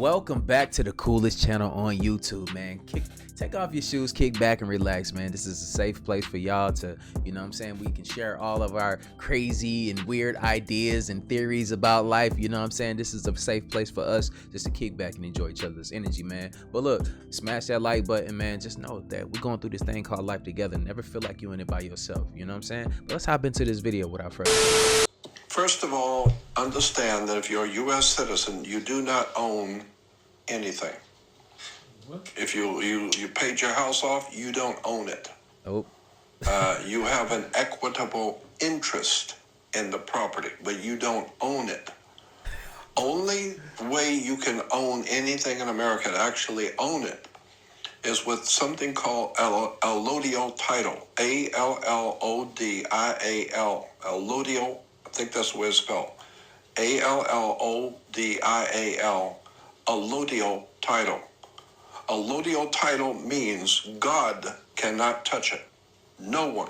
Welcome back to the coolest channel on YouTube, man. Take off your shoes, kick back and relax, man. This is a safe place for y'all to, you know what I'm saying, we can share all of our crazy and weird ideas and theories about life, you know what I'm saying? This is a safe place for us just to kick back and enjoy each other's energy, man. But look, smash that like button, man. Just know that we're going through this thing called life together. Never feel like you're in it by yourself, you know what I'm saying? But let's hop into this video without further ado. First of all, understand that if you're a U.S. citizen, you do not own anything. What? If you paid your house off, you don't own it. Oh. You have an equitable interest in the property, but you don't own it. Only way you can own anything in America and actually own it is with something called allodial title. A-L-L-O-D-I-A-L. Allodial. I think that's the way it's spelled. A-L-L-O-D-I-A-L. Allodial title. Allodial title means God cannot touch it. No one.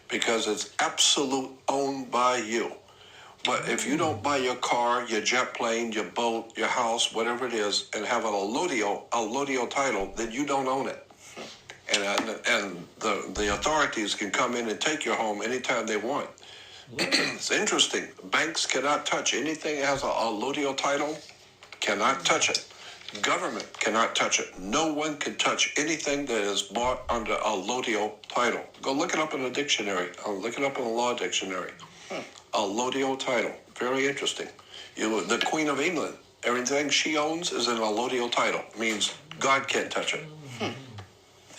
Because it's absolute owned by you. But if you don't buy your car, your jet plane, your boat, your house, whatever it is, and have an allodial title, then you don't own it. And the authorities can come in and take your home anytime they want. It's interesting. Banks cannot touch anything that has an allodial title, cannot touch it. Government cannot touch it. No one can touch anything that is bought under allodial title. Go look it up in the dictionary. Look it up in the law dictionary. Allodial title. Very interesting. The Queen of England, everything she owns is an allodial title. It means God can't touch it.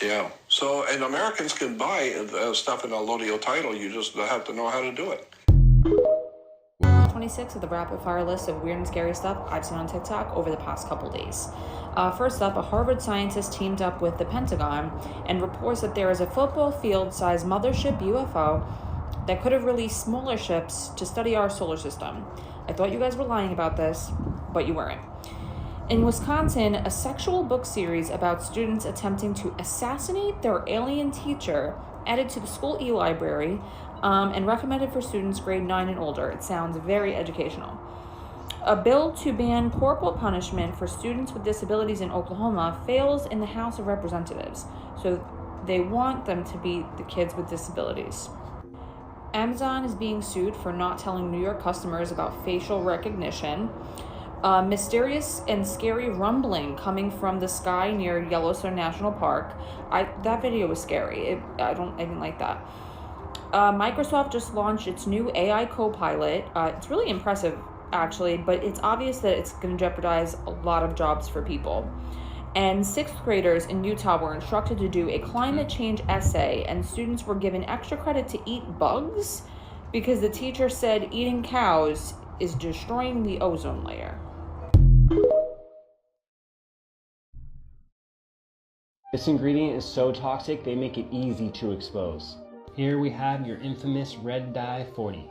Yeah. So, and Americans can buy stuff in allodial title. You just have to know how to do it. 26 of the rapid fire list of weird and scary stuff I've seen on TikTok over the past couple days. First up, a Harvard scientist teamed up with the Pentagon and reports that there is a football field-sized mothership UFO that could have released smaller ships to study our solar system. I thought you guys were lying about this, but you weren't. In Wisconsin, a sexual book series about students attempting to assassinate their alien teacher added to the school e-library and recommended for students grade 9 and older. It sounds very educational. A bill to ban corporal punishment for students with disabilities in Oklahoma fails in the House of Representatives, so they want them to be the kids with disabilities. Amazon is being sued for not telling New York customers about facial recognition. Mysterious and scary rumbling coming from the sky near Yellowstone National Park. That video was scary. I didn't like that. Microsoft just launched its new AI co-pilot. It's really impressive, actually, but it's obvious that it's going to jeopardize a lot of jobs for people. And 6th graders in Utah were instructed to do a climate change essay, and students were given extra credit to eat bugs because the teacher said eating cows is destroying the ozone layer. This ingredient is so toxic, they make it easy to expose. Here we have your infamous red dye 40.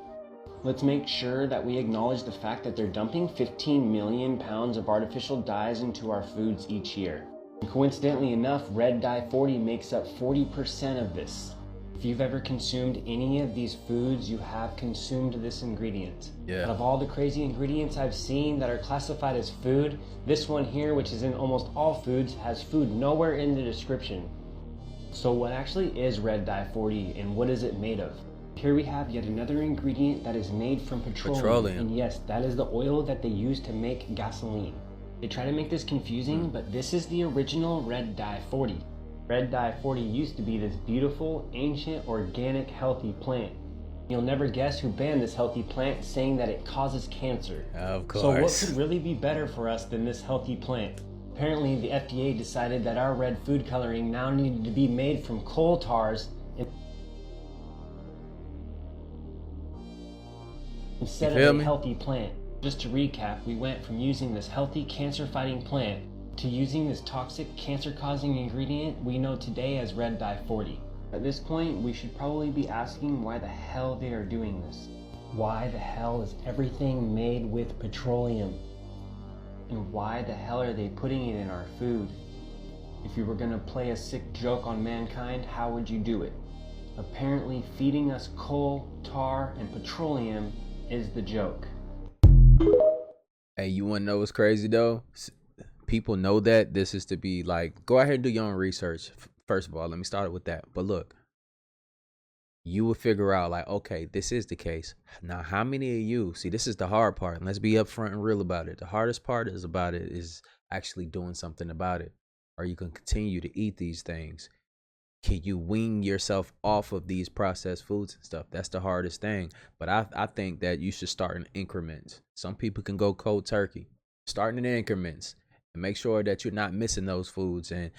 Let's make sure that we acknowledge the fact that they're dumping 15 million pounds of artificial dyes into our foods each year. And coincidentally enough, red dye 40 makes up 40% of this. If you've ever consumed any of these foods, you have consumed this ingredient. Yeah. Out of all the crazy ingredients I've seen that are classified as food, this one here, which is in almost all foods, has food nowhere in the description. So what actually is red dye 40 and what is it made of? Here we have yet another ingredient that is made from petroleum. And yes, that is the oil that they use to make gasoline. They try to make this confusing, but this is the original red dye 40. Red dye 40 used to be this beautiful, ancient, organic, healthy plant. You'll never guess who banned this healthy plant, saying that it causes cancer. Of course. So what could really be better for us than this healthy plant? Apparently the FDA decided that our red food coloring now needed to be made from coal tars instead of a healthy plant. Just to recap, we went from using this healthy cancer-fighting plant to using this toxic cancer-causing ingredient we know today as red dye 40. At this point, we should probably be asking why the hell they are doing this. Why the hell is everything made with petroleum? And why the hell are they putting it in our food? If you were gonna play a sick joke on mankind, how would you do it? Apparently feeding us coal, tar, and petroleum is the joke. Hey, you want to know what's crazy though? People know that this is to be like, go ahead and do your own research. First of all, let me start with that. But look, you will figure out like, okay, this is the case. Now, how many of you see? This is the hard part, and let's be upfront and real about it. The hardest part is actually doing something about it, or you can continue to eat these things. Can you wean yourself off of these processed foods and stuff? That's the hardest thing. But I think that you should start in increments. Some people can go cold turkey, starting in increments, and make sure that you're not missing those foods, and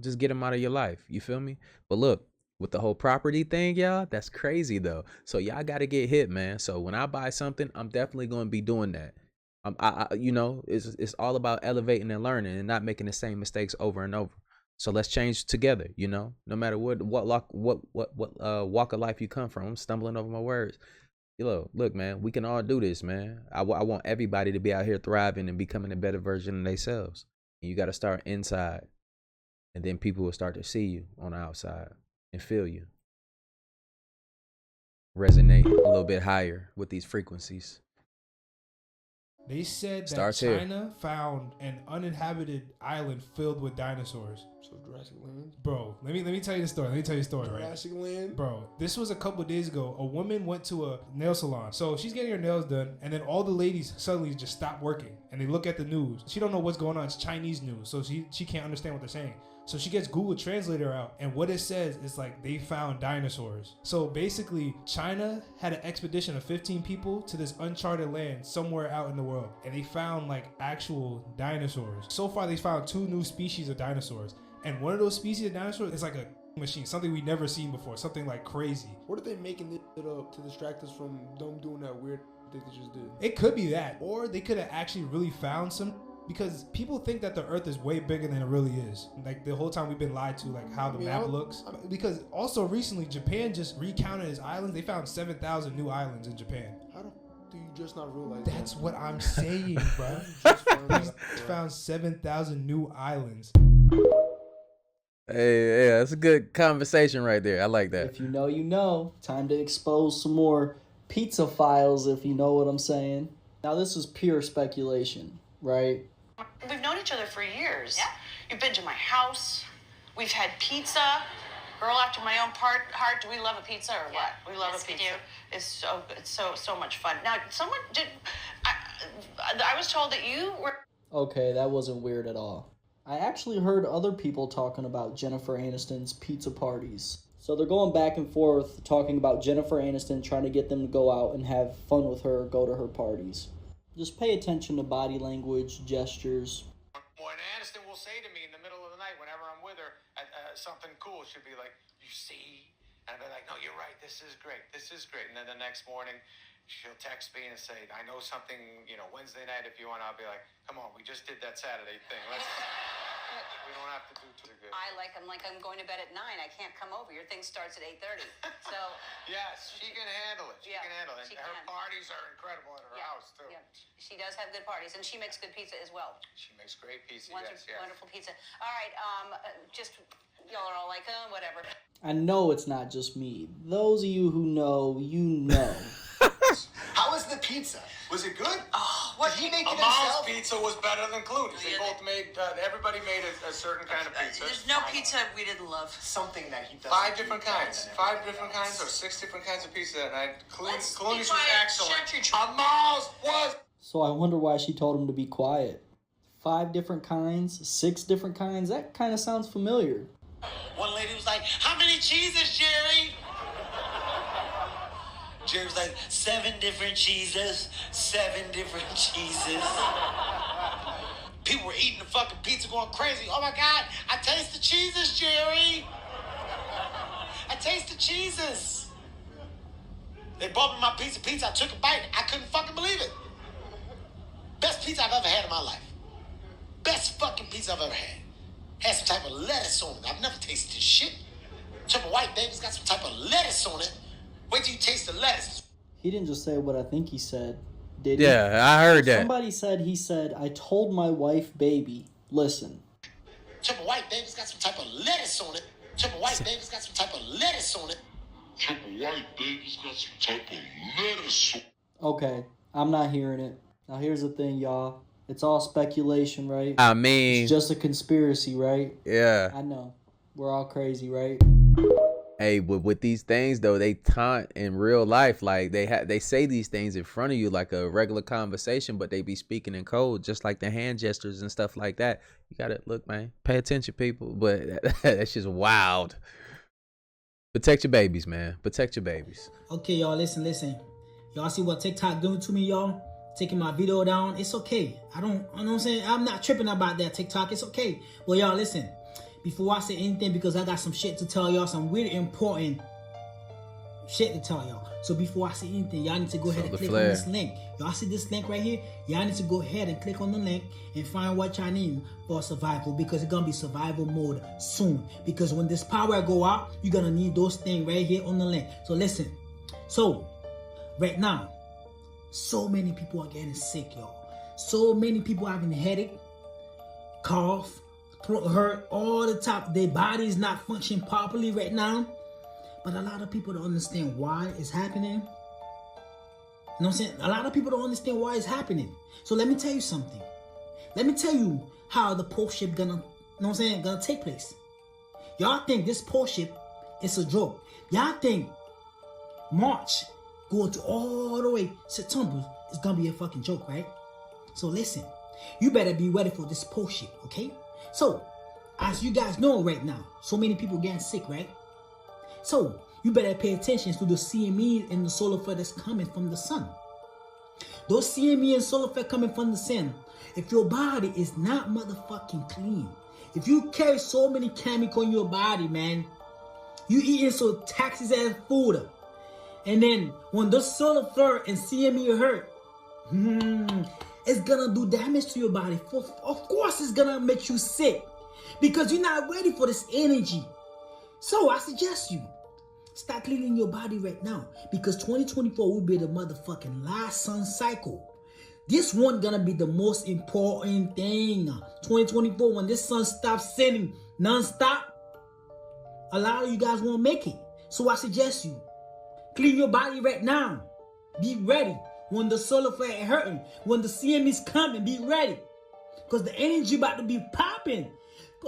just get them out of your life. You feel me? But look, with the whole property thing, y'all, that's crazy though. So y'all got to get hit, man. So when I buy something, I'm definitely going to be doing that. It's all about elevating and learning and not making the same mistakes over and over. So let's change together, no matter what walk of life you come from. I'm stumbling over my words. Look, man, we can all do this, man. I want everybody to be out here thriving and becoming a better version of themselves. And you got to start inside, and then people will start to see you on the outside and feel you. Resonate a little bit higher with these frequencies. They said that Starts China here. found an uninhabited island filled with dinosaurs. So Jurassic Land? Bro, let me tell you the story. Jurassic Land? Bro, this was a couple days ago. A woman went to a nail salon. So she's getting her nails done, and then all the ladies suddenly just stop working, and they look at the news. She don't know what's going on. It's Chinese news, so she can't understand what they're saying. So she gets Google Translator out, and what it says is like they found dinosaurs. So basically, China had an expedition of 15 people to this uncharted land somewhere out in the world, and they found like actual dinosaurs. So far, they found 2 new species of dinosaurs, and one of those species of dinosaurs is like a machine, something we've never seen before, something like crazy. What are they making it up to distract us from them doing that weird thing they just did? It could be that, or they could have actually really found some. Because people think that the Earth is way bigger than it really is. Like the whole time we've been lied to, like how the map looks. Because also recently, Japan just recounted its islands. They found 7,000 new islands in Japan. How do you just not realize That's that? what I'm saying, bro. They found 7,000 new islands. Hey, yeah, that's a good conversation right there. I like that. If you know, you know. Time to expose some more pizza files, if you know what I'm saying. Now, this is pure speculation, right? We've known each other for years. Yeah. You've been to my house. We've had pizza. Girl after my own heart. Do we love a pizza or what? We love a pizza. It's so much fun. Now, someone did. I was told that you were. Okay, that wasn't weird at all. I actually heard other people talking about Jennifer Aniston's pizza parties. So they're going back and forth talking about Jennifer Aniston trying to get them to go out and have fun with her, go to her parties. Just pay attention to body language, gestures. Boy, and Aniston will say to me in the middle of the night, whenever I'm with her, something cool. She'll be like, "You see?" And I'll be like, "No, you're right. This is great. This is great." And then the next morning, she'll text me and say, "I know something, Wednesday night if you want." I'll be like, "Come on, we just did that Saturday thing. We don't have to do too good." I'm going to bed at 9. I can't come over. Your thing starts at 8:30. So. Yes, she can handle it. She can handle it. And her parties are incredible at her house, too. Yeah, she does have good parties, and she makes good pizza as well. She makes great pizza, Wonderful pizza. All right, just, y'all are all like, whatever. I know it's not just me. Those of you who know, you know. How was the pizza? Was it good? Oh, what? Did he make it Amal's himself? pizza was better than Clooney's. They both made, everybody made a certain kind of pizza. There's no pizza we didn't love. Something that he does. 5 different kinds. 5 different kinds or 6 different kinds of pizza that night. Clooney's was excellent. Amal's was. So I wonder why she told him to be quiet. 5 different kinds, 6 different kinds, that kind of sounds familiar. One lady was like, "How many cheeses, Jerry?" Jerry was like, 7 different cheeses, 7 different cheeses. People were eating the fucking pizza going crazy. "Oh my God, I taste the cheeses, Jerry. I taste the cheeses." They brought me my piece of pizza. I took a bite. I couldn't fucking believe it. Best pizza I've ever had in my life. Best fucking pizza I've ever had. Had some type of lettuce on it. I've never tasted this shit. Some white baby's got some type of lettuce on it. Wait till you taste the lettuce. He didn't just say what I think he said, did he? Yeah, I heard that. Somebody said he said, "I told my wife, baby, listen." Some white baby's got some type of lettuce on it. Some white baby's got some type of lettuce on it. Some white baby's got some type of lettuce on it. Okay, I'm not hearing it. Now here's the thing, y'all. It's all speculation, right? I mean, It's just a conspiracy, right? yeah. I know. We're all crazy, right? Hey, with these things though, they taunt in real life. Like they say these things in front of you like a regular conversation, but they be speaking in code, just like the hand gestures and stuff like that. You gotta look, man. Pay attention, people. But that's just wild. Protect your babies, man. Protect your babies. Okay, y'all, listen. Y'all see what TikTok doing to me, y'all? Taking my video down. It's okay. I know what I'm saying? I'm not tripping about that, TikTok. It's okay. Well, y'all, listen. Before I say anything, because I got some shit to tell y'all, some really important shit to tell y'all. So before I say anything, y'all need to go ahead and click on this link. Y'all see this link right here? Y'all need to go ahead and click on the link and find what y'all need for survival, because it's gonna be survival mode soon. Because when this power go out, you're gonna need those things right here on the link. So listen. So right now, so many people are getting sick, y'all. So many people having headache, cough, throat hurt all the time. Their body is not functioning properly right now. But a lot of people don't understand why it's happening. You know what I'm saying? A lot of people don't understand why it's happening. So let me tell you something. Let me tell you how the pole ship gonna, you know what I'm saying, gonna take place. Y'all think this pole ship is a joke. Y'all think March going to all the way September is gonna be a fucking joke, right? So listen, you better be ready for this pole ship, okay? So, as you guys know right now, so many people getting sick, right? So, you better pay attention to the CME and the solar flare that's coming from the sun. Those CME and solar flare coming from the sun, if your body is not motherfucking clean, if you carry so many chemicals in your body, man, you eating so taxes ass food, and then when those solar flare and CME hurt, it's gonna do damage to your body. Of course, it's gonna make you sick because you're not ready for this energy. So I suggest you start cleaning your body right now, because 2024 will be the motherfucking last sun cycle. This one gonna be the most important thing. 2024, when this sun stops setting non-stop, a lot of you guys won't make it. So I suggest you clean your body right now. Be ready. When the solar flare is hurting, when the CM is coming, be ready. Because the energy about to be popping.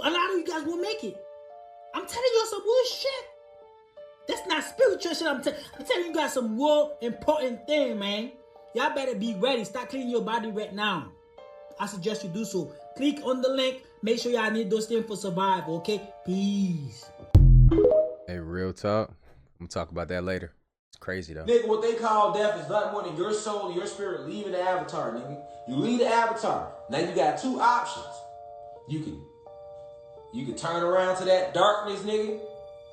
A lot of you guys won't make it. I'm telling you some real shit. That's not spiritual shit. I'm telling you guys some real important thing, man. Y'all better be ready. Start cleaning your body right now. I suggest you do so. Click on the link. Make sure y'all need those things for survival, okay? Peace. Hey, real talk. I'm gonna talk about that later. It's crazy though. Nigga, what they call death is nothing more than your soul and your spirit leaving the avatar, nigga. You leave the avatar. Now you got two options. You can turn around to that darkness, nigga,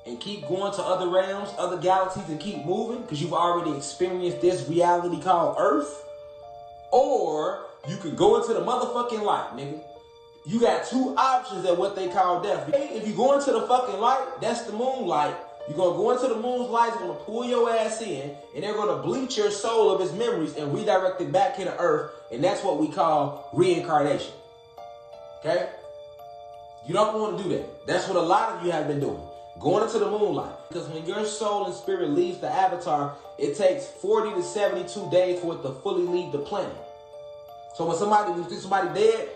and keep going to other realms, other galaxies, and keep moving, because you've already experienced this reality called Earth. Or you can go into the motherfucking light, nigga. You got two options at what they call death. If you go into the fucking light, that's the moonlight. You're going to go into the moon's light, it's going to pull your ass in, and they're going to bleach your soul of its memories and redirect it back into Earth, and that's what we call reincarnation. Okay? You don't want to do that. That's what a lot of you have been doing. Going into the moonlight. Because when your soul and spirit leaves the avatar, it takes 40 to 72 days for it to fully leave the planet. So when somebody dead,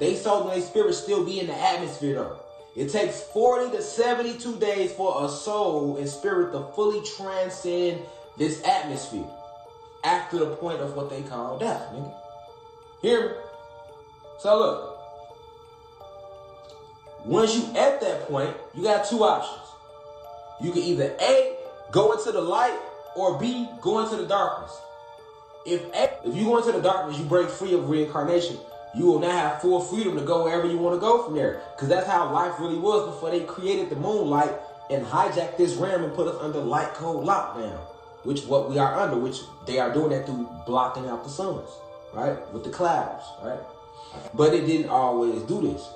they soul and their spirit still be in the atmosphere though. It takes 40 to 72 days for a soul and spirit to fully transcend this atmosphere after the point of what they call death, nigga. Hear me? So look, once you at that point, you got two options. You can either A, go into the light, or B, go into the darkness. If you go into the darkness, you break free of reincarnation. You will now have full freedom to go wherever you want to go from there. Because that's how life really was before they created the moonlight and hijacked this realm and put us under light code lockdown. Which what we are under, which they are doing that through blocking out the suns, right? With the clouds, right? But it didn't always do this,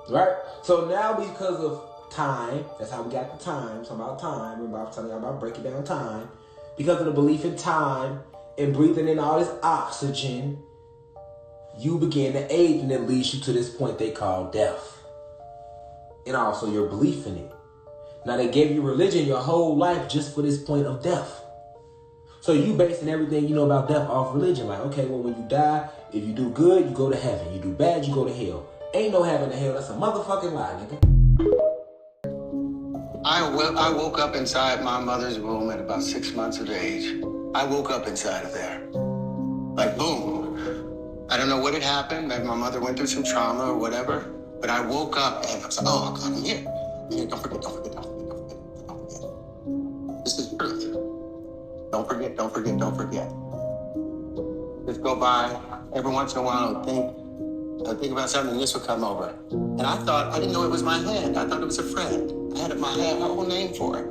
right? So now because of time, that's how we got the time. It's about time. Remember I was telling you about breaking down time. Because of the belief in time and breathing in all this oxygen, you begin to age, and it leads you to this point they call death. And also your belief in it. Now they gave you religion your whole life just for this point of death. So you basing everything you know about death off religion. Like, okay, well when you die, If you do good, you go to heaven. You do bad, you go to hell. Ain't no heaven to hell. That's a motherfucking lie, nigga. I woke up inside my mother's womb at about 6 months of age. I woke up inside of there. Like, boom. I don't know what had happened. Maybe my mother went through some trauma or whatever. But I woke up and I was like, oh, God, I'm here. I'm here. Don't forget, don't forget, don't forget, don't forget, don't forget. This is truth. Don't forget, don't forget, don't forget. Just go by. Every once in a while, I'll think about something and this would come over. And I didn't know it was my hand. I thought it was a friend. I had my whole name for it.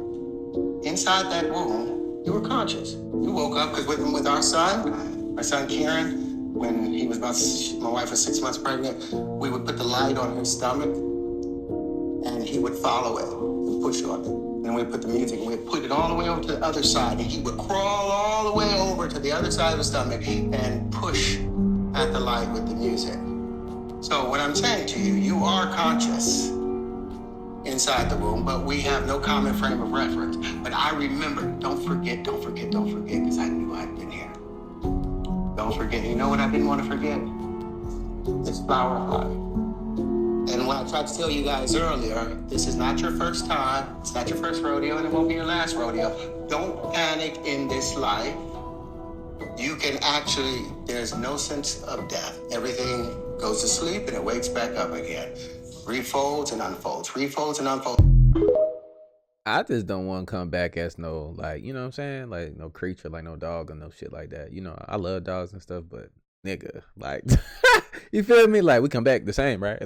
Inside that womb, you were conscious. You woke up because with our son Kieran, when he was my wife was 6 months pregnant, we would put the light on his stomach and he would follow it and push on it. And we'd put the music and we'd put it all the way over to the other side and he would crawl all the way over to the other side of the stomach and push at the light with the music. So what I'm saying to you, you are conscious inside the womb, but we have no common frame of reference. But I remember, don't forget, because I knew I'd been here. Don't forget. You know what I didn't want to forget? This flower of life. And what I tried to tell you guys earlier, this is not your first time, it's not your first rodeo, and it won't be your last rodeo. Don't panic in this life. You can actually, there's no sense of death. Everything goes to sleep and it wakes back up again. Refolds and unfolds, refolds and unfolds. I just don't want to come back as no, like, you know what I'm saying? Like, no creature, like no dog or no shit like that. You know, I love dogs and stuff, but nigga, like, you feel me? Like, we come back the same, right?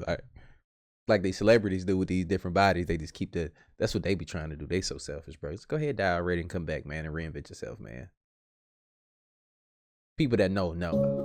Like these celebrities do with these different bodies. They just keep that's what they be trying to do. They so selfish, bro. Just go ahead, die already and come back, man, and reinvent yourself, man. People that know.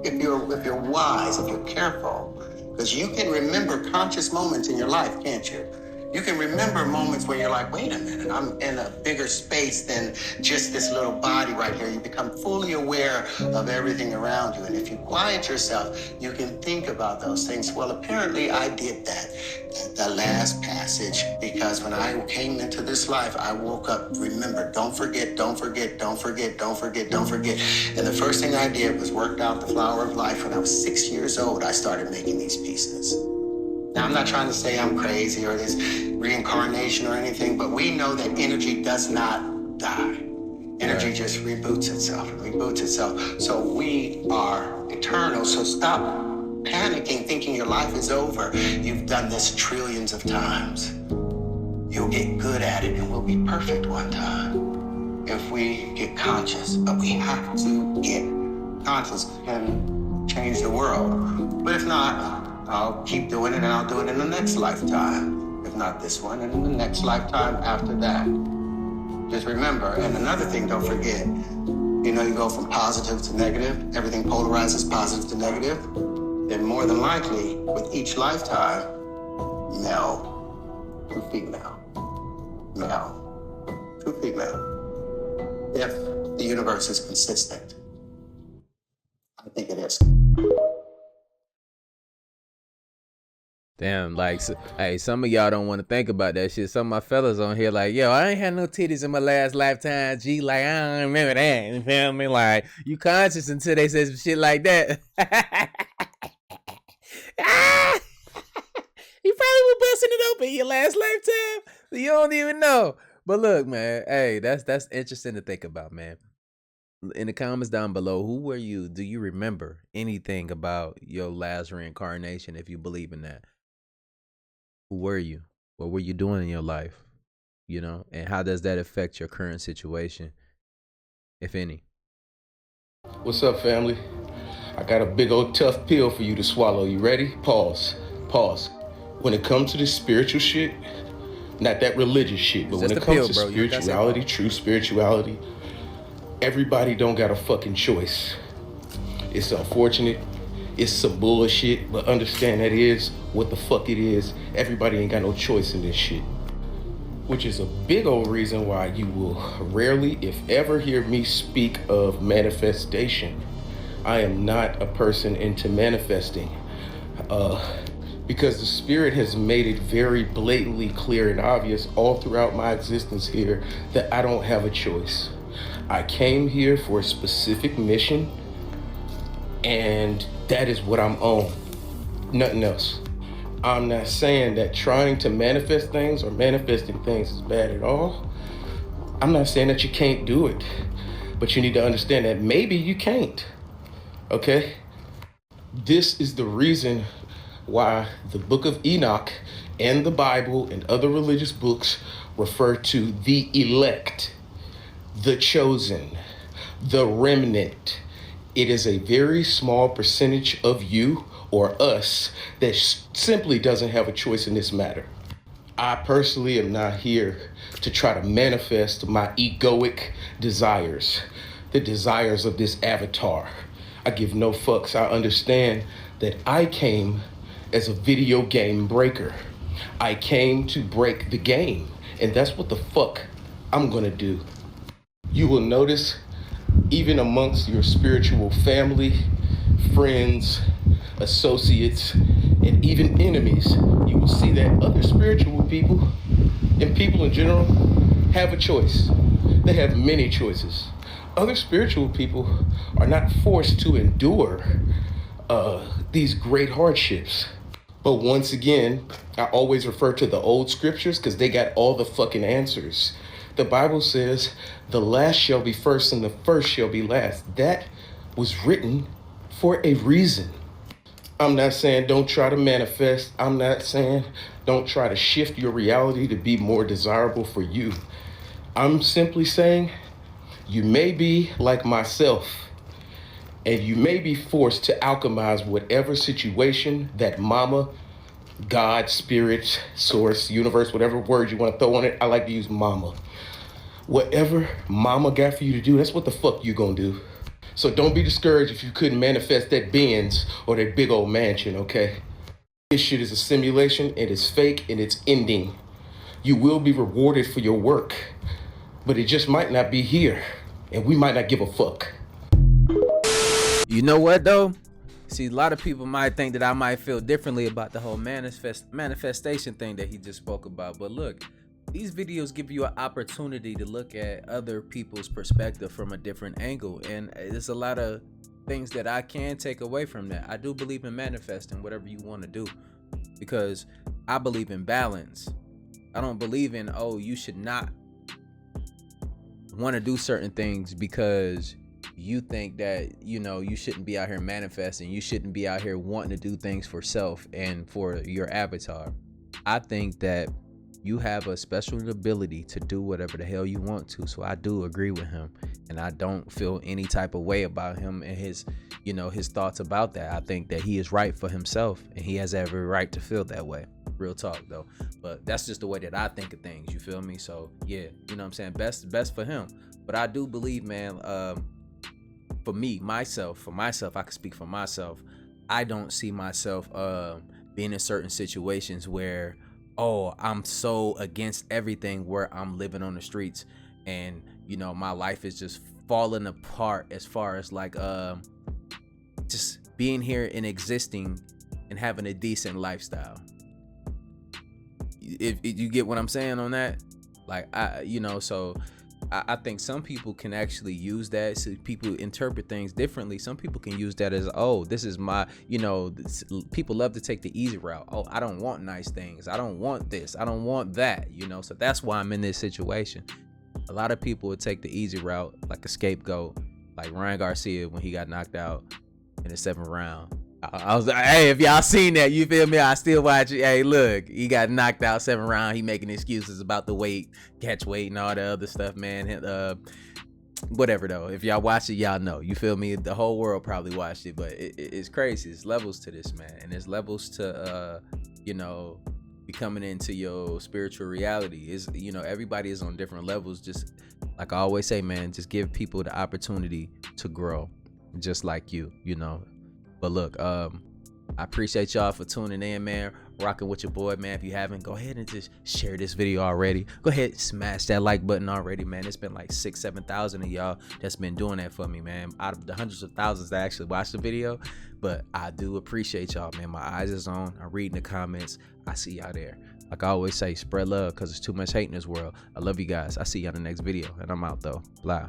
If you're wise, if you're careful, because you can remember conscious moments in your life, can't you? You can remember moments where you're like, wait a minute, I'm in a bigger space than just this little body right here. You become fully aware of everything around you. And if you quiet yourself, you can think about those things. Well, apparently I did that at the last passage, because when I came into this life, I woke up, remember, don't forget, don't forget, don't forget, don't forget, don't forget. And the first thing I did was worked out the flower of life. When I was 6 years old, I started making these pieces. Now, I'm not trying to say I'm crazy or this reincarnation or anything, but we know that energy does not die. Energy just reboots itself. So we are eternal. So stop panicking, thinking your life is over. You've done this trillions of times. You'll get good at it and we'll be perfect one time if we get conscious. But we have to get conscious and change the world. But if not, I'll keep doing it and I'll do it in the next lifetime. If not this one, and in the next lifetime after that. Just remember, and another thing, don't forget, you know, you go from positive to negative, everything polarizes positive to negative, then more than likely, with each lifetime, male to female, male to female. If the universe is consistent. I think it is. Damn, like, hey, some of y'all don't want to think about that shit. Some of my fellas on here like, yo, I ain't had no titties in my last lifetime, G. Like, I don't remember that. You feel me? Like, you conscious until they say some shit like that. You probably were busting it open in your last lifetime. So you don't even know. But look, man, hey, that's interesting to think about, man. In the comments down below, who were you? Do you remember anything about your last reincarnation, if you believe in that? Who were you? What were you doing in your life? You know, and how does that affect your current situation, if any? What's up, family? I got a big old tough pill for you to swallow. You ready? Pause. When it comes to this spiritual shit, not that religious shit, but when it comes to spirituality, true spirituality, everybody don't got a fucking choice. It's unfortunate. It's some bullshit, but understand that is what the fuck it is. Everybody ain't got no choice in this shit. Which is a big old reason why you will rarely, if ever, hear me speak of manifestation. I am not a person into manifesting. Because the spirit has made it very blatantly clear and obvious all throughout my existence here that I don't have a choice. I came here for a specific mission, and That is what I'm on. Nothing else. I'm not saying that trying to manifest things or manifesting things is bad at all. I'm not saying that you can't do it, but you need to understand that maybe you can't, okay? This is the reason why the book of Enoch and the Bible and other religious books refer to the elect, the chosen, the remnant. It is a very small percentage of you or us that simply doesn't have a choice in this matter. I personally am not here to try to manifest my egoic desires, the desires of this avatar. I give no fucks. I understand that I came as a video game breaker. I came to break the game, and that's what the fuck I'm gonna do. You will notice, even amongst your spiritual family, friends, associates, and even enemies, you will see that other spiritual people and people in general have a choice. They have many choices. Other spiritual people are not forced to endure these great hardships. But once again, I always refer to the old scriptures because they got all the fucking answers. The Bible says, the last shall be first and the first shall be last. That was written for a reason. I'm not saying don't try to manifest. I'm not saying don't try to shift your reality to be more desirable for you. I'm simply saying you may be like myself, and you may be forced to alchemize whatever situation that mama, God, spirit, source, universe, whatever word you want to throw on it. I like to use mama. Whatever mama got for you to do, that's what the fuck you gonna do. So don't be discouraged if you couldn't manifest that Benz or that big old mansion, okay? This shit is a simulation, it is fake, and it's ending. You will be rewarded for your work, but it just might not be here, and we might not give a fuck. You know what though? See, a lot of people might think that I might feel differently about the whole manifestation thing that he just spoke about, but look, these videos give you an opportunity to look at other people's perspective from a different angle, and there's a lot of things that I can take away from that. I do believe in manifesting whatever you want to do, because I believe in balance. I don't believe in, oh, you should not want to do certain things because you think that, you know, you shouldn't be out here manifesting. You shouldn't be out here wanting to do things for self and for your avatar. I think that you have a special ability to do whatever the hell you want to. So I do agree with him, and I don't feel any type of way about him and his, you know, his thoughts about that. I think that he is right for himself, and he has every right to feel that way. Real talk though. But that's just the way that I think of things, you feel me? So yeah, you know what I'm saying? Best for him. But I do believe, man, for myself, I can speak for myself. I don't see myself being in certain situations where, oh, I'm so against everything, where I'm living on the streets and, you know, my life is just falling apart as far as like just being here and existing and having a decent lifestyle. If you get what I'm saying on that, like, I think some people can actually use that. So people interpret things differently. Some people can use that as, oh, this is my, you know, people love to take the easy route. Oh, I don't want nice things. I don't want this. I don't want that, you know, so that's why I'm in this situation. A lot of people would take the easy route, like a scapegoat, like Ryan Garcia when he got knocked out in the 7th round. I was like, hey, if y'all seen that, you feel me? I still watch it. Hey, look, he got knocked out 7th round. He making excuses about the weight, catch weight, and all the other stuff, man. Whatever though. If y'all watch it, y'all know. You feel me? The whole world probably watched it, but it's crazy. There's levels to this, man, and there's levels to, you know, becoming into your spiritual reality. Is, you know, everybody is on different levels. Just like I always say, man, just give people the opportunity to grow, just like you know. But look, I appreciate y'all for tuning in, man. Rocking with your boy, man. If you haven't, go ahead and just share this video already. Go ahead and smash that like button already, man. It's been like 6,000-7,000 of y'all that's been doing that for me, man. Out of the hundreds of thousands that actually watched the video. But I do appreciate y'all, man. My eyes is on. I'm reading the comments. I see y'all there. Like I always say, spread love because there's too much hate in this world. I love you guys. I see y'all in the next video. And I'm out, though. Bye.